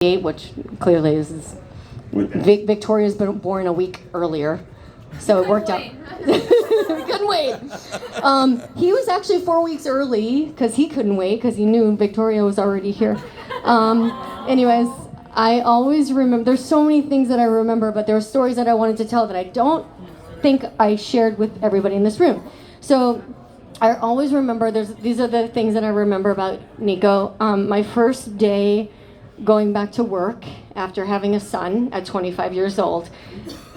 which clearly is Victoria's been born a week earlier, so it worked out. Couldn't wait. He was actually 4 weeks early because he couldn't wait because he knew Victoria was already here. Anyways, I always remember. There's so many things that I remember, but there were stories that I wanted to tell that I don't think I shared with everybody in this room. So I always remember. These are the things that I remember about Nico. My first day going back to work after having a son at 25 years old,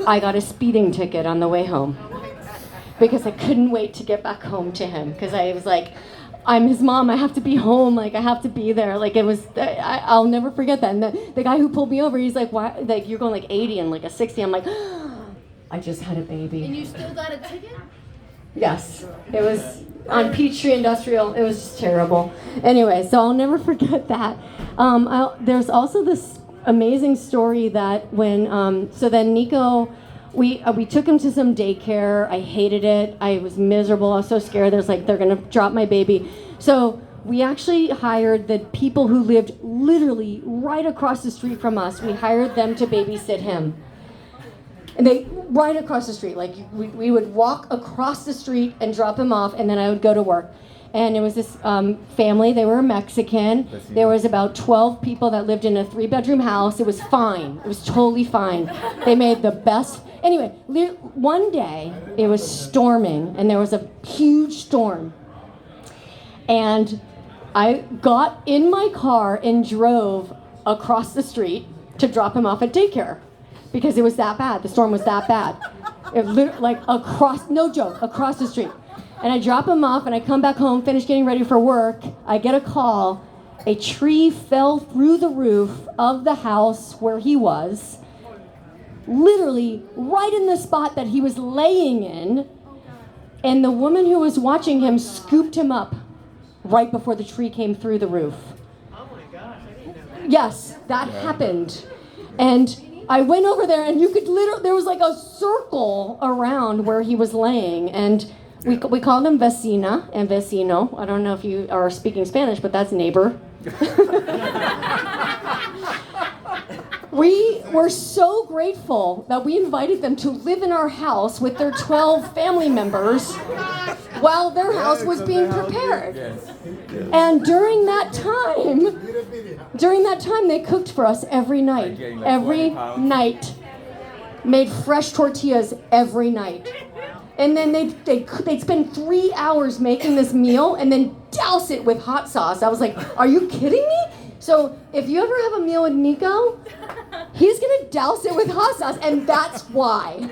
I got a speeding ticket on the way home because I couldn't wait to get back home to him because I was like, I'm his mom, I have to be home, like I have to be there. Like it was, I'll never forget that. And the guy who pulled me over, he's like, why, like you're going like 80 and like a 60. I'm like, I just had a baby. And you still got a ticket? Yes, it was on Peachtree Industrial. It was just terrible. Anyway, so I'll never forget that. There's also this amazing story that when, so then Nico, we took him to some daycare. I hated it. I was miserable. I was so scared. There's like, they're going to drop my baby. So we actually hired the people who lived literally right across the street from us. We hired them to babysit him. And they, right across the street, like we would walk across the street and drop him off, and then I would go to work. And it was this family, they were Mexican. There was about 12 people that lived in a 3-bedroom house. It was fine, it was totally fine. They made the best, anyway, one day it was storming and there was a huge storm. And I got in my car and drove across the street to drop him off at daycare. Because it was that bad. The storm was that bad. It like across, no joke, across the street. And I drop him off and I come back home, finish getting ready for work. I get a call. A tree fell through the roof of the house where he was, literally right in the spot that he was laying in. And the woman who was watching him scooped him up right before the tree came through the roof. Oh my gosh, I didn't know that. Yes, that happened. And I went over there and you could literally, there was like a circle around where he was laying, and we called him vecina and vecino. I don't know if you are speaking Spanish, but that's neighbor. We were so grateful that we invited them to live in our house with their 12 family members while their house was being prepared. And during that time, they cooked for us every night. Every night. Made fresh tortillas every night. And then they'd spend 3 hours making this meal and then douse it with hot sauce. I was like, are you kidding me? So if you ever have a meal with Nico, he's gonna douse it with hot sauce, and that's why.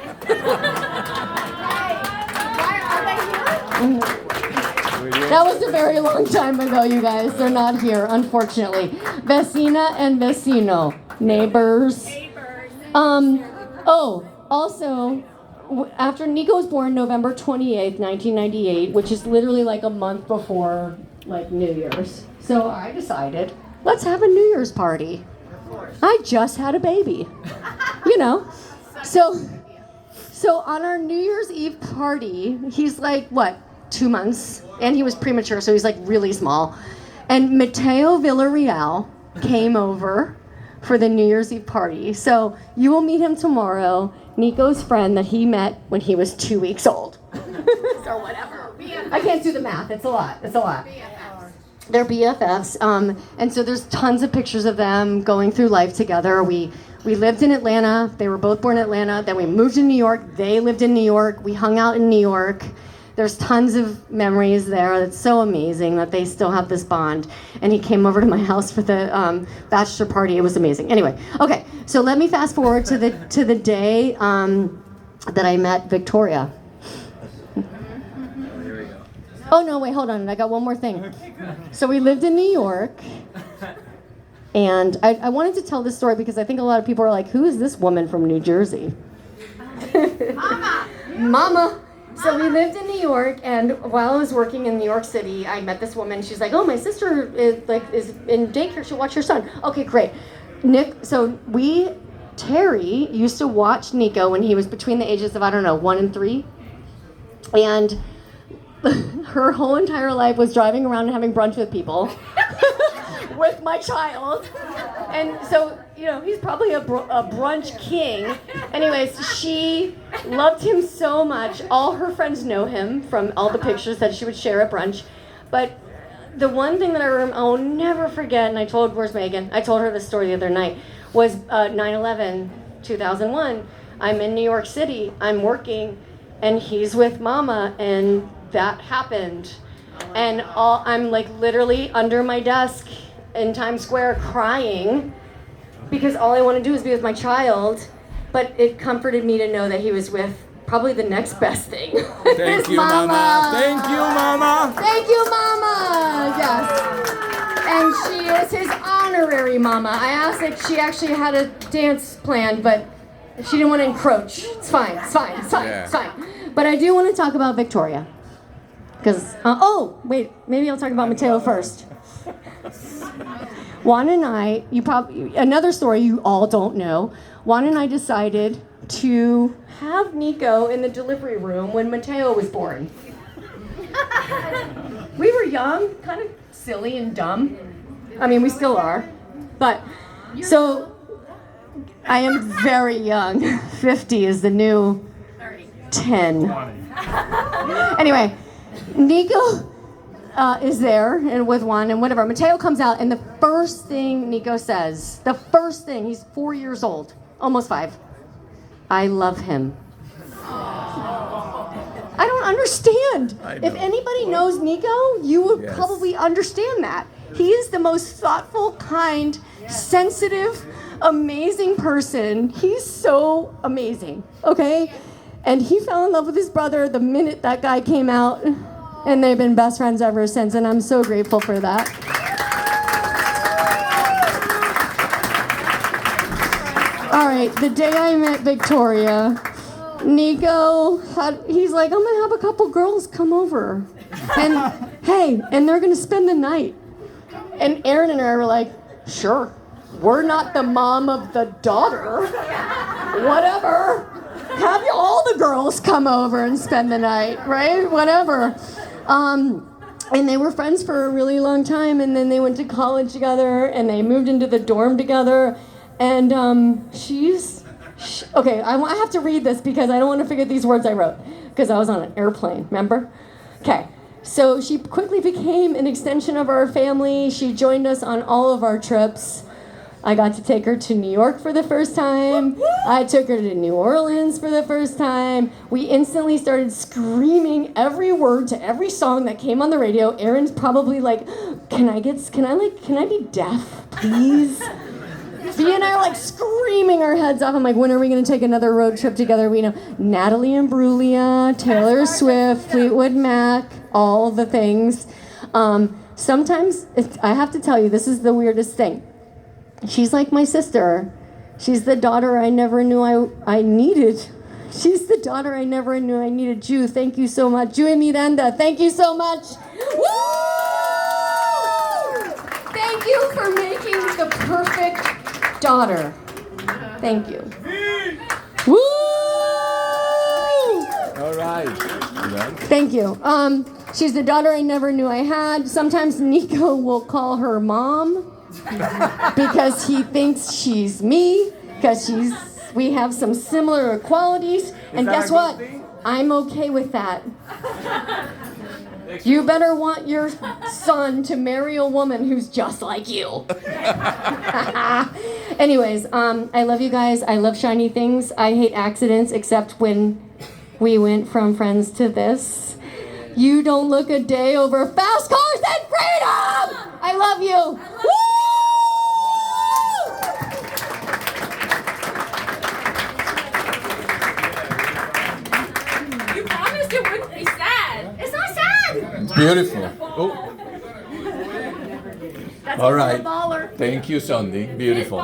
That was a very long time ago, you guys. They're not here, unfortunately. Vecina and vecino, neighbors. Also, after Nico was born November 28th, 1998, which is literally like a month before like New Year's. So I decided, let's have a New Year's party. I just had a baby, you know. So on our New Year's Eve party, he's like, what, 2 months? And he was premature, so he's like really small. And Mateo Villarreal came over for the New Year's Eve party. So you will meet him tomorrow, Nico's friend that he met when he was 2 weeks old. Or whatever. I can't do the math, it's a lot. They're BFFs, and so there's tons of pictures of them going through life together. We lived in Atlanta. They were both born in Atlanta. Then we moved to New York. They lived in New York. We hung out in New York. There's tons of memories there. It's so amazing that they still have this bond. And he came over to my house for the bachelor party. It was amazing. Anyway, okay, so let me fast forward to the day that I met Victoria. Oh, no, wait, hold on. I got one more thing. So we lived in New York, and I wanted to tell this story because I think a lot of people are like, who is this woman from New Jersey? Mama. So we lived in New York, and while I was working in New York City, I met this woman. She's like, oh, my sister is in daycare. She'll watch your son. Okay, great. Terry used to watch Nico when he was between the ages of, 1 and 3. And her whole entire life was driving around and having brunch with people with my child. And so, he's probably a brunch king. Anyways, she loved him so much. All her friends know him from all the pictures that she would share at brunch. But the one thing that I'll never forget, and where's Megan? I told her this story the other night, was 9/11, 2001. I'm in New York City, I'm working, and he's with Mama, and that happened. And I'm like literally under my desk in Times Square crying because all I want to do is be with my child. But it comforted me to know that he was with probably the next best thing. Thank you, Mama. Thank you, Mama. Thank you, Mama. Yes. And she is his honorary Mama. I asked if she actually had a dance planned, but she didn't want to encroach. It's fine. It's fine. But I do want to talk about Victoria. Because, maybe I'll talk about Mateo first. Juan and I, another story you all don't know, Juan and I decided to have Nico in the delivery room when Mateo was born. We were young, kind of silly and dumb. I mean, we still are. But, so, I am very young. 50 is the new 10. Anyway. Nico is there and with Juan and whatever. Mateo comes out and the first thing Nico says, he's 4 years old, almost 5. I love him. I don't understand. If anybody knows Nico, you would probably understand that. He is the most thoughtful, kind, sensitive, amazing person. He's so amazing, okay? And he fell in love with his brother the minute that guy came out. And they've been best friends ever since, and I'm so grateful for that. All right, the day I met Victoria, Nico he's like, I'm gonna have a couple girls come over. And and they're gonna spend the night. And Aaron and I were like, sure, we're not the mom of the daughter. Whatever. Have all the girls come over and spend the night, right? Whatever. And they were friends for a really long time, and then they went to college together, and they moved into the dorm together. And okay, I have to read this because I don't want to forget these words I wrote, because I was on an airplane, remember? Okay, so she quickly became an extension of our family. She joined us on all of our trips. I got to take her to New York for the first time. I took her to New Orleans for the first time. We instantly started screaming every word to every song that came on the radio. Aaron's probably like, can I be deaf, please? Fee and I are like screaming our heads off. I'm like, when are we going to take another road trip together? We know Natalie Imbruglia, Taylor Swift, Fleetwood Mac, all the things. Sometimes, I have to tell you, this is the weirdest thing. She's like my sister. She's the daughter I never knew I needed. She's the daughter I never knew I needed. Ju, thank you so much. Ju and Miranda, thank you so much. Woo! Thank you for making the perfect daughter. Thank you. Woo! All right. Thank you. She's the daughter I never knew I had. Sometimes Nico will call her mom. Because he thinks she's me, because we have some similar qualities, and guess what? I'm okay with that. You better want your son to marry a woman who's just like you. Anyways, I love you guys. I love shiny things. I hate accidents, except when we went from friends to this. You don't look a day over fast cars and freedom! I love you. Woo! It's beautiful. Oh. That's All right. a baller. Thank you, Sandy. Beautiful.